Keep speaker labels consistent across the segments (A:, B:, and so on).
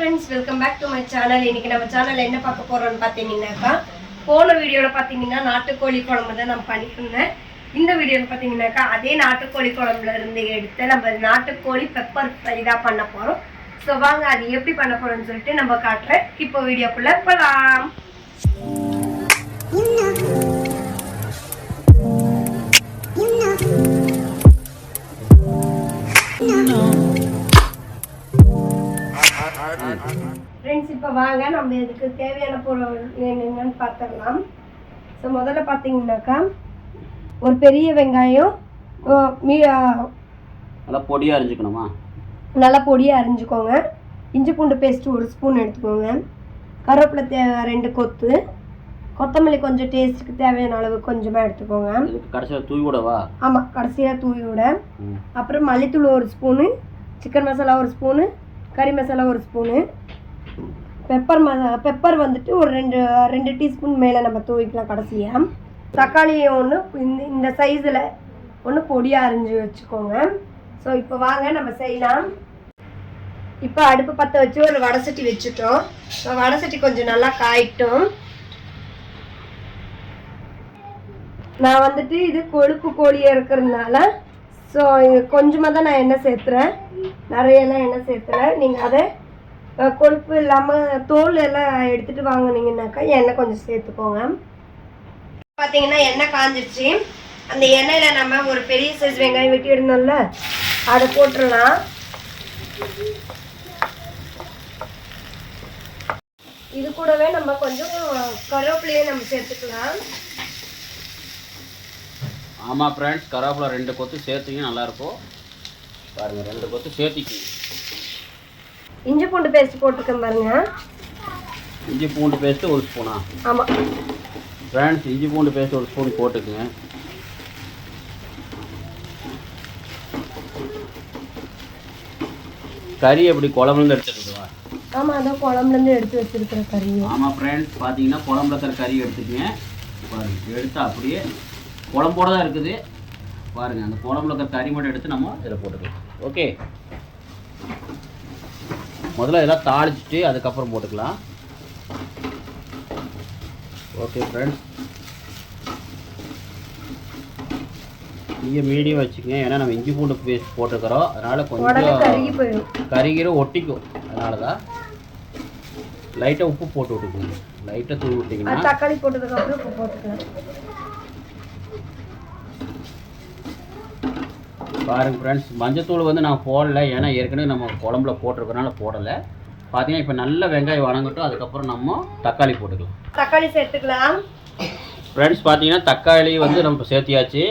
A: friends, welcome back to my channel. இன்னைக்கு நம்ம சேனல்ல என்ன பார்க்க போறோம்னு பாத்தீங்கன்னாக்கா போன வீடியோல பாத்தீங்கன்னா நாட்டுக்கோழி குழம்பு தான் நான் பண்ணிருந்தேன். இந்த வீடியோல பாத்தீங்கன்னாக்கா அதே நாட்டுக்கோழி குழம்புல இருந்து எடுத்து நம்ம நாட்டுக்கோழி பெப்பர் ஃப்ரை தான் பண்ண போறோம். சோ வாங்க அது எப்படி பண்ண போறோம்னு சொல்லிட்டு நம்ம காட்டுறேன். இப்போ வீடியோக்குள்ள போலாம். ஃப்ரெண்ட்ஸ் இப்போ வாங்க நம்ம இதுக்கு தேவையான பொருள் என்னென்னு பார்த்துடலாம். ஸோ முதல்ல பார்த்தீங்கன்னாக்கா ஒரு பெரிய வெங்காயம்
B: நல்லா பொடியாக அரிஞ்சுக்கணுமா?
A: நல்லா பொடியாக அரிஞ்சுக்கோங்க. இஞ்சி பூண்டு பேஸ்ட்டு 1 ஸ்பூன் எடுத்துக்கோங்க. கருவேப்பிலை 2 கொத்து, கொத்தமல்லி கொஞ்சம் டேஸ்ட்டுக்கு தேவையான அளவு கொஞ்சமாக எடுத்துக்கோங்க.
B: கடைசியாக தூவி விடவா? ஆமாம்,
A: கடைசியாக தூவி விட. அப்புறம் மல்லித்தூள் 1 ஸ்பூனு, சிக்கன் மசாலா 1 ஸ்பூனு, கறி மசாலா 1 ஸ்பூனு, பெப்பர் வந்துட்டு ஒரு 2 டீஸ்பூன் மேலே நம்ம தூவிக்கலாம். கடைசியாக தக்காளி ஒன்று இந்த சைஸில் ஒன்று பொடியாக அரிஞ்சு வச்சுக்கோங்க. ஸோ இப்போ வாங்க நம்ம செய்யலாம். இப்போ அடுப்பு பற்ற வச்சு ஒரு வடை சட்டி வச்சுட்டோம். வடை சட்டி கொஞ்சம் நல்லா காயிட்டோம். நான் வந்துட்டு இது கொழுப்பு கோழியாக இருக்கிறதுனால ஸோ கொஞ்சமாக தான் நான் எண்ணெய் சேர்த்துறேன், நிறையெல்லாம் எண்ணெய் சேர்த்துறேன். நீங்கள் அதை கொழுப்பு இல்லாமல் தோல் எல்லாம் எடுத்துகிட்டு வாங்கினீங்கன்னாக்கா எண்ணெய் கொஞ்சம் சேர்த்துக்கோங்க. பார்த்தீங்கன்னா எண்ணெய் காஞ்சிருச்சு. அந்த எண்ணெயில் நம்ம ஒரு பெரிய சைஸ் வெங்காயம் வெட்டி இருந்தோம்ல அதை போட்டுடலாம். இது கூடவே நம்ம கொஞ்சம் கருவேப்பிலையே நம்ம சேர்த்துக்கலாம்.
B: ஆமாம் ஃப்ரெண்ட்ஸ், கருவேப்பிலை 2 கொத்து சேர்த்திங்க நல்லாயிருக்கும். பாருங்கள், 2 கொத்து சேர்த்திக்கிங்க.
A: இஞ்சி பூண்டு பேஸ்ட் போட்டுக்கேன் பாருங்க.
B: இஞ்சி பூண்டு பேஸ்ட்டு 1 ஸ்பூனா?
A: ஆமாம்
B: ஃப்ரெண்ட்ஸ், இஞ்சி பூண்டு பேஸ்ட் 1 ஸ்பூன் போட்டுக்குங்க. கறி எப்படி குழம்புலேருந்து எடுத்துருக்குவா?
A: ஆமாம், அதான் குழம்புலேருந்து எடுத்து வச்சுருக்கிற கறி.
B: ஆமாம் ஃப்ரெண்ட்ஸ், பார்த்தீங்கன்னா குழம்புல இருக்கிற கறி எடுத்துக்கங்க. பாருங்கள், எடுத்து அப்படியே குழம்போடு தான் இருக்குது. பாருங்கள், அந்த குழம்புல இருக்கிற கறி மட்டும் எடுத்து நம்ம இதில் போட்டுக்கலாம். ஓகே, முதல்ல இதெல்லாம் தாளிச்சிட்டு அதுக்கப்புறம் போட்டுக்கலாம். ஓகே ஃப்ரெண்ட்ஸ், நீங்கள் மீடியம் வச்சுக்கோங்க. ஏன்னா நம்ம இஞ்சி பூண்டு பேஸ்ட் போட்டுக்கிறோம், அதனால் கொஞ்சம் கறிகிற ஒட்டிக்கும். அதனால தான் லைட்டாக உப்பு போட்டு விட்டுக்கோங்க. லைட்டாக தூவி விட்டிங்கன்னா
A: தக்காளி போட்டதுக்கப்புறம் உப்பு போட்டுக்கலாம்.
B: பாருங்கள் ஃப்ரெண்ட்ஸ், மஞ்சத்தூள் வந்து நான் போடலை, ஏன்னா ஏற்கனவே நம்ம குழம்புல போட்டிருக்கனால போடலை. பார்த்தீங்கன்னா இப்போ நல்ல வெங்காயம் வணங்கட்டும், அதுக்கப்புறம் நம்ம தக்காளி போட்டுக்கலாம்.
A: தக்காளி சேர்த்துக்கலாம்.
B: ஃப்ரெண்ட்ஸ், பார்த்தீங்கன்னா தக்காளி வந்து நம்ம சேர்த்தியாச்சு.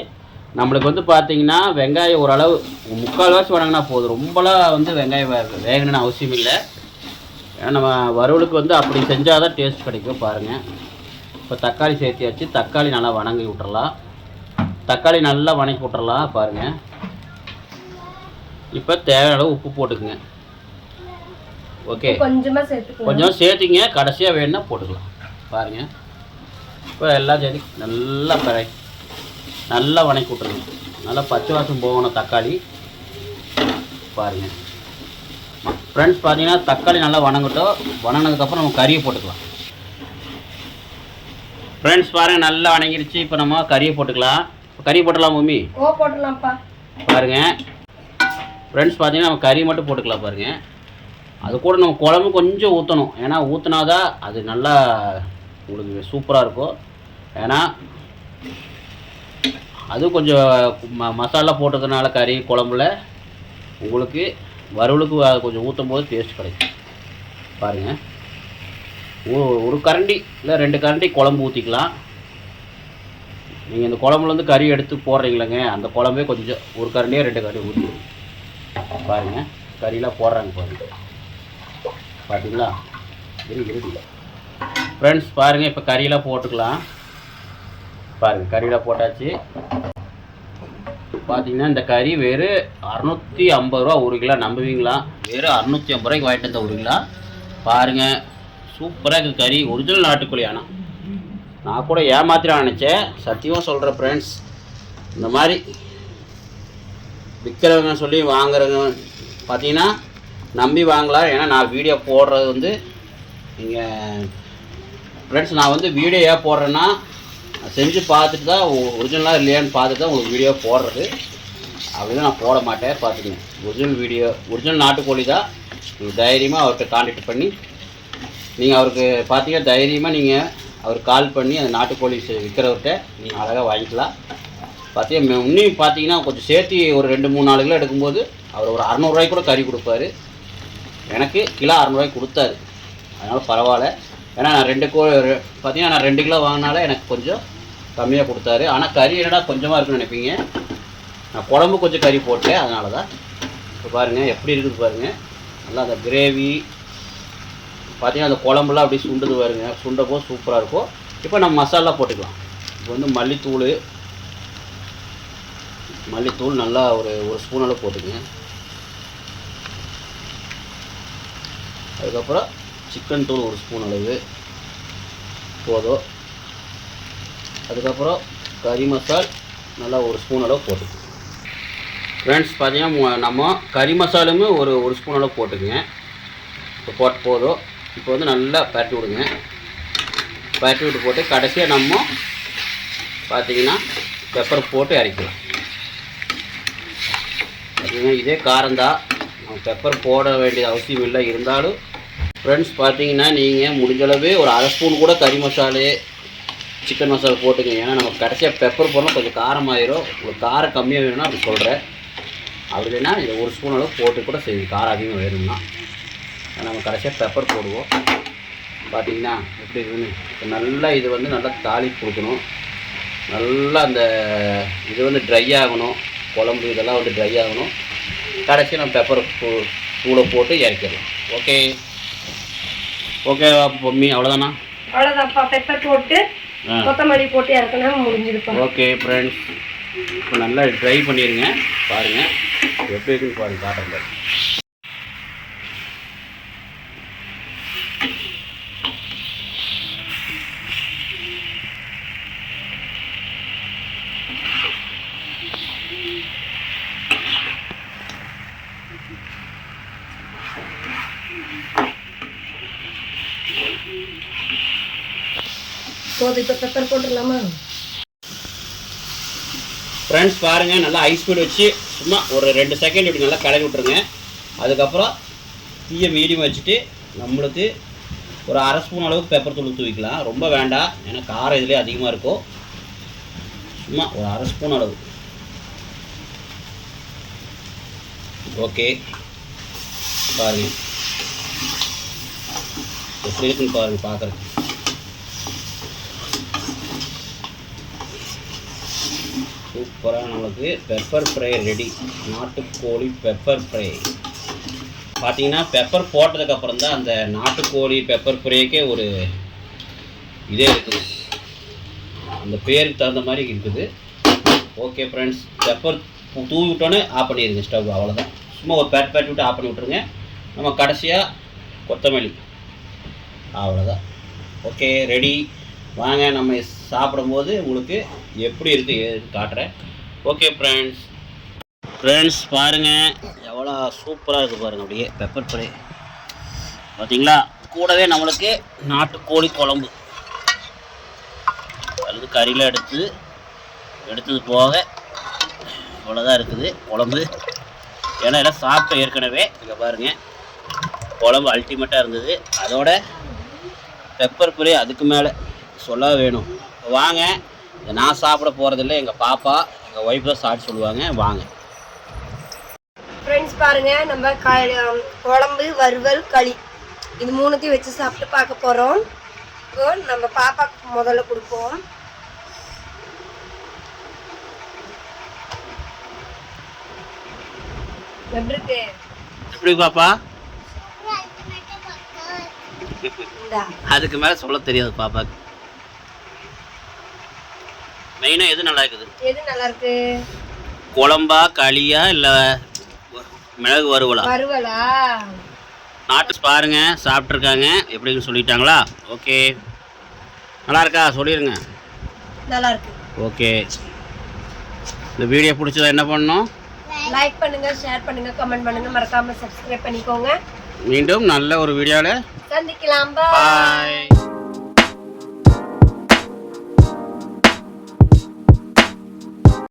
B: நம்மளுக்கு வந்து பார்த்தீங்கன்னா வெங்காயம் ஓரளவு 3/4 வணங்கினா போதும். ரொம்பலாம் வந்து வெங்காயம் வேகணும்னு அவசியம் இல்லை. ஏன்னா நம்ம வறுவலுக்கு வந்து அப்படி செஞ்சால் தான் டேஸ்ட் கிடைக்கும். பாருங்கள், இப்போ தக்காளி சேர்த்தியாச்சு. தக்காளி நல்லா வணங்கி விட்டுறலாம். தக்காளி நல்லா வணக்கி விட்டுறலாம். பாருங்கள், இப்போ தேவையான அளவு உப்பு போட்டுக்குங்க. ஓகே, கொஞ்சம் சேர்த்திங்க, கடைசியாக வேணும்னா போட்டுக்கலாம். பாருங்கள், இப்போ எல்லாம் சரி நல்லா வணக்கி விட்ருங்க. நல்லா பச்சை வாசம் போகணும் தக்காளி. பாருங்கள் ஃப்ரெண்ட்ஸ், பார்த்தீங்கன்னா தக்காளி நல்லா வணங்கட்டும். வணங்கினதுக்கப்புறம் நம்ம கறியை போட்டுக்கலாம். ஃப்ரெண்ட்ஸ் பாருங்கள், நல்லா வணங்கிடுச்சு. இப்போ நம்ம கறியை போட்டுக்கலாம். கறி போட்டுடலாம் மம்மி?
A: போட்டுடலாம்ப்பா.
B: பாருங்கள் ஃப்ரெண்ட்ஸ், பார்த்தீங்கன்னா நம்ம கறி மட்டும் போட்டுக்கலாம். பாருங்கள், அது கூட நம்ம குழம்பு கொஞ்சம் ஊற்றணும். ஏன்னா ஊற்றினாதான் அது நல்லா உங்களுக்கு சூப்பராக இருக்கும். ஏன்னா அது கொஞ்சம் மசாலா போட்டதுனால கறி குழம்புல உங்களுக்கு வறுவலுக்கு அது கொஞ்சம் ஊற்றும் போது டேஸ்ட் கிடைக்கும். பாருங்கள், ஒரு கரண்டி இல்லை 2 கரண்டி குழம்பு ஊற்றிக்கலாம். நீங்கள் இந்த குழம்புலேருந்து கறி எடுத்து போடுறீங்களேங்க, அந்த குழம்பே கொஞ்சம் ஒரு கரண்டியாக 2 கரண்டி ஊற்றி பாருங்கள். கறியெலாம் போடுறாங்க பாருங்கள், பார்த்தீங்களா? இருடி ஃப்ரெண்ட்ஸ், பாருங்கள் இப்போ கறியெலாம் போட்டுக்கலாம். பாருங்கள், கறியெலாம் போட்டாச்சு. பார்த்தீங்கன்னா இந்த கறி வெறும் 650 ரூபா 1 கிலோ. நம்புவீங்களா? வெறும் 650 ரூபாய்க்கு வாங்கிட்டு வந்த 1 கிலோ. பாருங்கள், சூப்பராக இருக்குது கறி. ஒரிஜினல் நாட்டுக்கோழி. ஆனால் நான் கூட ஏமாத்திரம் நினச்சேன். சத்தியமாக சொல்கிறேன் ஃப்ரெண்ட்ஸ், இந்த மாதிரி விற்கிறவங்க சொல்லி வாங்குறவங்க பார்த்தீங்கன்னா நம்பி வாங்கலாம். ஏன்னா நான் வீடியோ போடுறது வந்து நீங்கள் ஃப்ரெண்ட்ஸ், நான் வந்து வீடியோ ஏன் போடுறேன்னா செஞ்சு பார்த்துட்டு தான் ஒரிஜினலாக இல்லையான்னு பார்த்துட்டு தான் உங்களுக்கு வீடியோ போடுறது. அப்படிதான் நான் போட மாட்டேன். பார்த்துக்கங்க, ஒரிஜினல் நாட்டுக்கோழி தான். நீங்கள் தைரியமாக அவர்கிட்ட கான்டாக்ட் பண்ணி நீங்கள் அவருக்கு பார்த்தீங்கன்னா தைரியமாக நீங்கள் அவருக்கு கால் பண்ணி அந்த நாட்டுக்கோழி விற்கிறவர்கிட்ட நீங்கள் அழகாக வாங்கிக்கலாம். பார்த்தீங்கன்னா இன்னும் பார்த்தீங்கன்னா கொஞ்சம் சேர்த்து ஒரு 2-3-4 கிலோ எடுக்கும்போது அவர் ஒரு 600 ரூபாய்க்கு கூட கறி கொடுப்பாரு. எனக்கு கிலோ 600 ரூபாய்க்கு கொடுத்தாரு. அதனால் பரவாயில்ல. ஏன்னா நான் பார்த்தீங்கன்னா நான் 2 கிலோ வாங்கினால எனக்கு கொஞ்சம் கம்மியாக கொடுத்தாரு. ஆனால் கறி என்னடா கொஞ்சமாக இருக்குன்னு நினைப்பீங்க. நான் குழம்பு கொஞ்சம் கறி போட்டேன், அதனால தான். இப்போ பாருங்கள் எப்படி இருக்குது பாருங்கள். நல்லா அந்த கிரேவி பார்த்தீங்கன்னா அந்த குழம்புலாம் அப்படி சுண்டுது பாருங்க. சுண்டப்போ சூப்பராக இருக்கும். இப்போ நம்ம மசாலா போட்டுக்கலாம். இப்போ வந்து மல்லித்தூள் நல்லா ஒரு ஸ்பூன் அளவு போட்டுக்குங்க. அதுக்கப்புறம் சிக்கன் தூள் 1 ஸ்பூன் அளவு போதும். அதுக்கப்புறம் கறி மசால் நல்லா 1 ஸ்பூன் அளவு போட்டுக்குங்க. ஃப்ரெண்ட்ஸ், பார்த்தீங்கன்னா நம்ம கறி மசாலுமே ஒரு ஸ்பூன் அளவு போட்டுக்குங்க. இப்போ போட்டு போதும். இப்போ வந்து நல்லா பரட்டி விடுங்க. பரட்டி விட்டு போட்டு கடைசியாக நம்ம பார்த்தீங்கன்னா பெப்பர் போட்டு இறக்கலாம். பார்த்தீங்கன்னா இதே காரம்தான், நம்ம பெப்பர் போட வேண்டிய அவசியம் இல்லை. இருந்தாலும் ஃப்ரெண்ட்ஸ் பார்த்தீங்கன்னா நீங்கள் முடிஞ்சளவு ஒரு 1/2 ஸ்பூன் கூட கறி மசாலு சிக்கன் மசாலா போட்டுங்க. ஏன்னா நம்ம கடைசியாக பெப்பர் போடணும், கொஞ்சம் காரமாயிரும். உங்களுக்கு காரம் கம்மியாக வேணும்னா அப்படி சொல்கிறேன். அப்படி இல்லைன்னா இதை 1 ஸ்பூன் அளவு போட்டு கூட செய்யும். காரம் அதிகமாக வேணும்னா நம்ம கடைசியாக பெப்பர் போடுவோம். பார்த்தீங்கன்னா எப்படி இருக்குன்னு. நல்லா இது வந்து நல்லா தாளிப்பு கொடுக்கணும். நல்லா அந்த இது வந்து ட்ரை ஆகணும். குழம்பு இதெல்லாம் வந்து ட்ரை ஆகணும். கடைசியாக நம்ம பெப்பர் தூளை போட்டு இறக்கிடலாம். ஓகே பொம்மி, அவ்வளோதானா?
A: அவ்வளோதான்ப்பா. பெப்பர் போட்டு கொத்தமல்லி போட்டு இறக்கணும், முடிஞ்சிருப்பா.
B: ஓகே ஃப்ரெண்ட்ஸ், இப்போ நல்லா ட்ரை பண்ணிடுங்க. பாருங்கள் எப்படி இருக்குன்னு பாருங்கள், காட்டுறேன்.
A: போதும், இப்போ பெப்பர் போட்டுடலாமா?
B: ஃப்ரெண்ட்ஸ் பாருங்கள், நல்லா ஐஸ் பீட் வச்சு சும்மா ஒரு 2 செகண்ட் இப்படி நல்லா கலக்கி விட்ருங்க. அதுக்கப்புறம் தீயை மீடியம் வச்சுட்டு நம்மளுக்கு ஒரு 1/2 ஸ்பூன் அளவுக்கு பெப்பர் தூள் தூவிக்கலாம். ரொம்ப வேண்டாம், ஏன்னா காரம் இதுலேயே அதிகமாக இருக்கும். சும்மா ஒரு 1/2 ஸ்பூன் அளவு. ஓகே, பாருங்கள் எப்படி இருக்குன்னு பாருங்கள். பார்க்குறதுக்கு சூப்பராக நம்மளுக்கு பெப்பர் ஃப்ரை ரெடி. நாட்டுக்கோழி பெப்பர் ஃப்ரை. பார்த்தீங்கன்னா பெப்பர் போட்டதுக்கப்புறம் தான் அந்த நாட்டுக்கோழி பெப்பர் ஃப்ரைக்கே ஒரு இதே இருக்குது, அந்த பேருக்கு தகுந்த மாதிரி இருக்குது. ஓகே ஃப்ரெண்ட்ஸ், பெப்பர் தூவி விட்டோன்னே ஆஃப் பண்ணிடுங்க ஸ்டவ். அவ்வளோதான். சும்மா ஒரு பேட் விட்டு ஆஃப் பண்ணி விட்ருங்க. நம்ம கடைசியாக கொத்தமல்லி, அவ்வளோதான். Okay, ready. வாங்க நம்ம சாப்பிடும்போது உங்களுக்கு எப்படி இருக்குது ஏதுன்னு காட்டுறேன். ஓகே ஃப்ரெண்ட்ஸ் பாருங்கள் எவ்வளோ சூப்பராக இருக்குது பாருங்கள். அப்படியே பெப்பர் ஃப்ரை பார்த்தீங்களா? கூடவே நம்மளுக்கு நாட்டுக்கோழி குழம்பு அல்லது கறியில் எடுத்தது போக இவ்வளோதான் இருக்குது குழம்பு. ஏன்னா எல்லாம் சாப்பிட்ட ஏற்கனவே. இங்கே பாருங்கள், குழம்பு அல்டிமேட்டாக இருந்தது. அதோட பெப்பர் ஃப்ரை அதுக்கு மேலே சொல்ல வேணும். வாங்க, நான் சாப்பிட போகிறதில்ல, எங்கள் பாப்பா எங்கள் ஒய்ஃப் தான் சாப்பிட்டு சொல்லுவாங்க. வாங்க
A: ஃப்ரெண்ட்ஸ் பாருங்கள், நம்ம குழம்பு வறுவல் களி இது 3த்தையும் வச்சு சாப்பிட்டு பார்க்க போகிறோம். இப்போ நம்ம பாப்பாக்கு முதல்ல கொடுப்போம்.
B: எப்படி பாப்பா? அதுக்கு மேலே சொல்ல தெரியாது பாப்பாக்கு. மெயினாக எது நல்லா இருக்குது?
A: எது நல்லா இருக்கு?
B: குழம்பா களியா இல்லை மிளகு வறுவலா?
A: வறுவலா.
B: நாட்டு பாருங்க சாப்பிட்ருக்காங்க, எப்படின்னு சொல்லிட்டாங்களா? ஓகே, நல்லா இருக்கா? சொல்லிடுங்க.
A: நல்லா இருக்கு.
B: ஓகே, இந்த வீடியோ பிடிச்சதா என்ன பண்ணணும்?
A: லைக் பண்ணுங்க, ஷேர் பண்ணுங்க, கமெண்ட் பண்ணுங்க, மறக்காம சப்ஸ்கிரைப் பண்ணிக்கோங்க.
B: மீண்டும் நல்ல ஒரு வீடியோவில்
A: சந்திக்கலாம்.
B: பாய்.